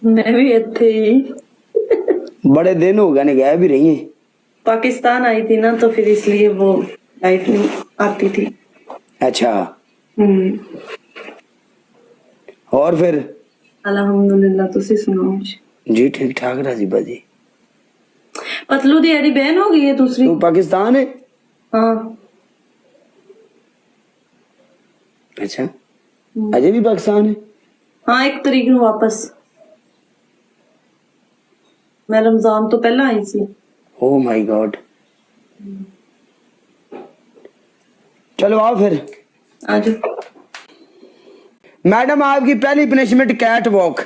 मैं भी इत्थे ही। बड़े दिन हो गए, गए भी रही है। पाकिस्तान आई थी ना, तो फिर इसलिए वो लाइट नहीं आती थी। अच्छा, हम्म। और फिर? अल्हम्दुलिल्लाह, तुसी सुनाओ जी ठीक ठाक राजी बाजी। पतलू दी एडी बहन हो गई है दूसरी? तू पाकिस्तान है? हाँ। अच्छा, अजय भी पाकिस्तान है? हाँ, 1 तरीक ਨੂੰ वापस। मैं रमजान तो पहला आई सी। ओ माय गॉड। चलो आओ फिर। आज मैडम आपकी पहली पनिशमेंट कैट वॉक।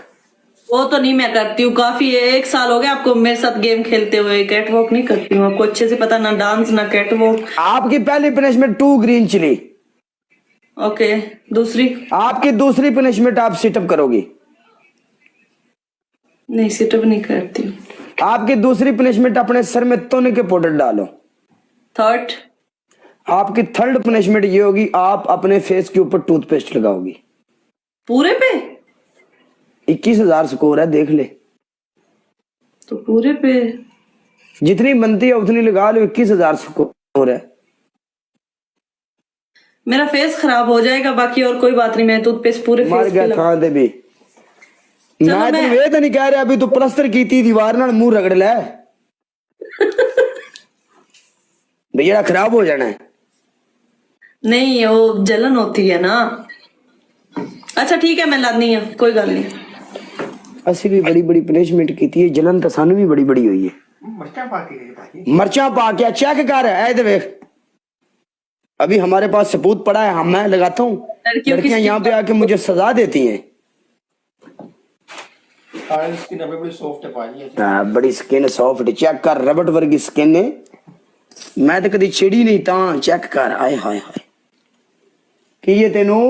वो तो नहीं मैं करती हूँ, काफी 1 साल हो गया आपको मेरे साथ गेम खेलते हुए। कैट वॉक नहीं करती हूँ, आपको अच्छे से पता, ना डांस ना कैट वॉक। आपकी पहली पनिशमेंट 2 ग्रीन चिली। ओके, दूसरी? आपकी दूसरी पनिशमेंट आप सिटअप करोगी। नहीं, सिटअप नहीं करती हूँ। आपकी दूसरी पनिशमेंट अपने सर में तोने के पाउडर डालो। थर्ड? आपकी थर्ड पनिशमेंट ये होगी, आप अपने फेस के ऊपर टूथपेस्ट लगाओगी। पूरे पे? 21,000 स्कोर है, देख ले। तो पूरे पे जितनी बनती है उतनी लगा लो, 21,000 स्कोर है। मेरा फेस खराब हो जाएगा, बाकी और कोई बात नहीं। मैं टूथपेस्ट पूरे मर फेस गया पे था दे भी। मैं तेन वे तो नहीं कह रहा, अभी तू प्लस्तर की दीवार नाल मुंह रगड़ ले भैया, खराब हो जाना है। नहीं, वो जलन होती है ना। अच्छा ठीक है, मैं लानी है, कोई गल नहीं। असि भी बड़ी बड़ी पनिशमेंट की थी, जलन तो सानू भी बड़ी बड़ी हुई है। मर्चा पा के चेक कर, ऐ दे देख। अभी हमारे पास सबूत पड़ा है, हम मैं लगाता हूँ। लड़कियां यहाँ पे आके मुझे सजा देती हैं। बड़ी सॉफ्ट है, बड़ी स्किन सॉफ्ट, चेक कर, रबड़ वर्गी स्किन है। मैं तो कदी छेड़ी नहीं, ता चेक कर। आए हाय हाय, की ये तेनू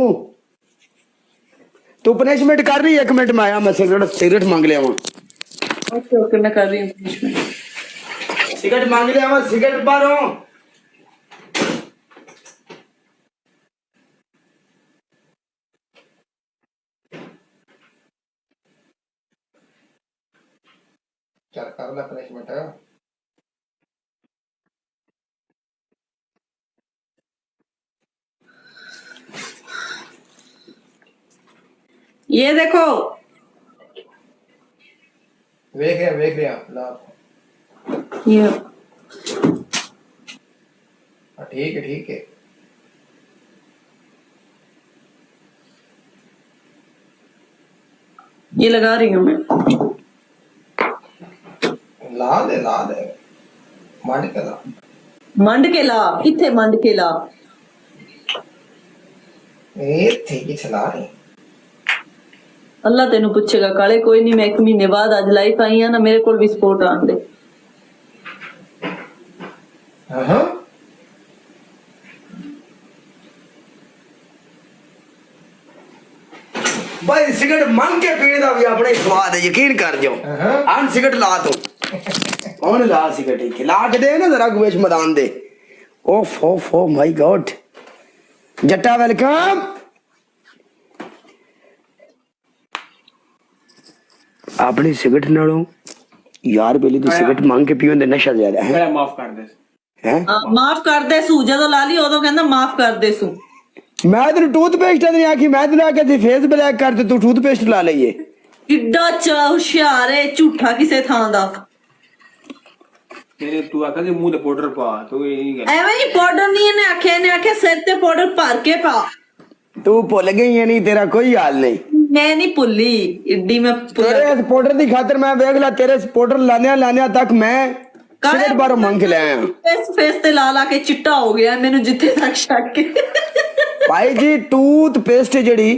तू पनिशमेंट कर रही है? 1 मिनट में आया, मैं सिगरेट मांग लिया वहां। ओके ओके, मैं कर रही हूँ। सिगरेट मांग लिया वहां, सिगरेट बारो। चल कर ले पनिशमेंट है। ये देखो, वेख रहे ला। ये ठीक है। ये लगा रही हूँ मैं। ला दे मंड के ला। मंड के ला? किथे मंड के ला? थे कि चला रही। अल्लाह तेनू पूछेगा काले, कोई नहीं। मैं 1 महीने बाद आज लाइफ आई है ना, मेरे को भी सपोर्ट आन दे। भाई सिगरेट मांग के पीने का भी अपने स्वाद है, यकीन कर जो। आन सिगरेट ला तू, कौन ला सिगरेट? खिला के दे ना जरा, गुवेश मैदान दे। Oh my god. जट्टा वेलकम। अपनी सिगरेट नालों यार बेली दी सिगरेट मांग के पीओ, नशा ज्यादा है। माफ कर दे हैं? माफ कर दे सू, जदों ला ली उदों कहंदा माफ कर दे सू। मैं तेन टूथपेस्ट नहीं आखी, मैं तेन आखिया फेस ब्लैक कर दे, तू टूथपेस्ट ला लईए। किड्डा हुशियार है, झूठा किसे थां दा। तेरे तू आखा कि मुंह ते पाउडर पा, तू ये नहीं कर। एवें ही पाउडर नहीं, इन्हें आखे सिर ते पाउडर भर के पा। तू भुल गई है, नहीं तेरा कोई हाल नहीं। मैं नहीं भुली, इड्डी मैं तेरे इस पाउडर की खातर मैं देख ला, तेरे इस पाउडर लाने तक मैं सिगरेट बारों मांग के ले आया। फेस ते ला के चिट्टा हो गया मैनू, जिथे तक शक भाई जी टूथपेस्ट जड़ी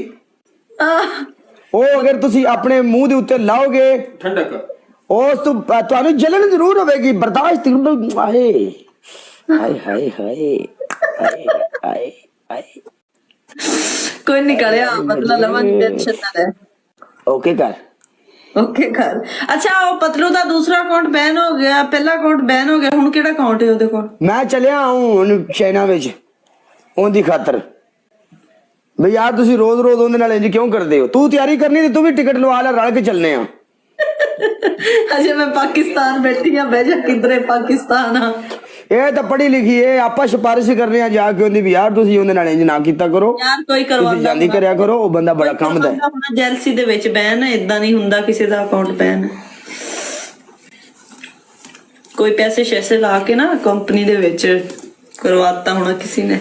ਉਹ अगर तुसी अपने मुंह ਦੇ ਉੱਤੇ ਲਾਓਗੇ ठंडक, ਉਸ ਤੋਂ ਤੁਹਾਨੂੰ ਜਲਨ ਜ਼ਰੂਰ ਹੋਵੇਗੀ, ਬਰਦਾਸ਼ਤ ਹਾਏ ਹਾਏ ਹਾਏ ਹਾਏ ਹਾਏ ਹਾਏ। कोई नहीं करे, बदला लवन, टेंशन ना ले। ओके कर। अच्छा, वो पतलू दा दूसरा अकाउंट बैन हो गया, पहला अकाउंट बैन हो गया, हुन केड़ा अकाउंट है ओदे कोल? मैं चलिया हूं हुन चाइना विच ओंदी खातर। भाई यार तुसी रोज रोज ओंदे नाल इंज क्यों करदे हो? तू तैयारी करनी ते तू भी टिकट लवा ले, रल के चलने आ। अजय मैं पाकिस्तान बैठी हाँ, बह जा किधरे पाकिस्तान हाँ। ਇਹ ਤਾਂ ਪੜ੍ਹੀ ਲਿਖੀ ਏ, ਆਪਾਂ ਸਿਫਾਰਿਸ਼ ਕਰਨੇ ਆ ਜਾ ਕੇ ਉਹਦੀ ਵੀ ਯਾਰ ਤੁਸੀਂ ਉਹਦੇ ਨਾਲ ਇੰਜ ਨਾ ਕੀਤਾ ਕਰੋ, यार कोई ਤੁਸੀਂ करवांदा ਜਾਂਦੀ ਕਰਿਆ ਕਰੋ, ਉਹ ਬੰਦਾ ਬੜਾ ਕੰਮ ਦਾ ਹੈ। ਹੁਣ ਜੈਲਸੀ ਦੇ ਵਿੱਚ ਬੈਨ ਇਦਾਂ ਨਹੀਂ ਹੁੰਦਾ ਕਿਸੇ ਦਾ ਅਕਾਊਂਟ ਬੈਨ। ਕੋਈ ਪੈਸੇ ਸ਼ੈਸੇ ਲਾ ਕੇ ਨਾ ਕੰਪਨੀ ਦੇ ਵਿੱਚ ਕਰਵਾਤਾ ਹੋਣਾ ਕਿਸੇ ਨੇ।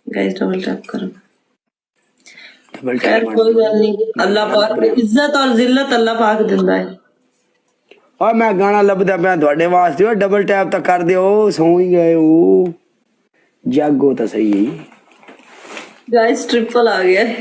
गाइस डबल टैप करो। डबल खैर टैप कोई गल नहीं, अल्लाह पाक इज्जत और जिल्लत अल्लाह पाक दिंदा है। और मैं गाना लभदा पिया ਤੁਹਾਡੇ ਵਾਸਤੇ, ਉਹ ਡਬਲ ਟੈਪ ਤਾਂ ਕਰ ਦਿਓ, ਸੌਂ ਹੀ ਗਏ ਹੋ, ਜਾਗੋ ਤਾਂ ਸਹੀ। गाइस ट्रिपल आ गया है।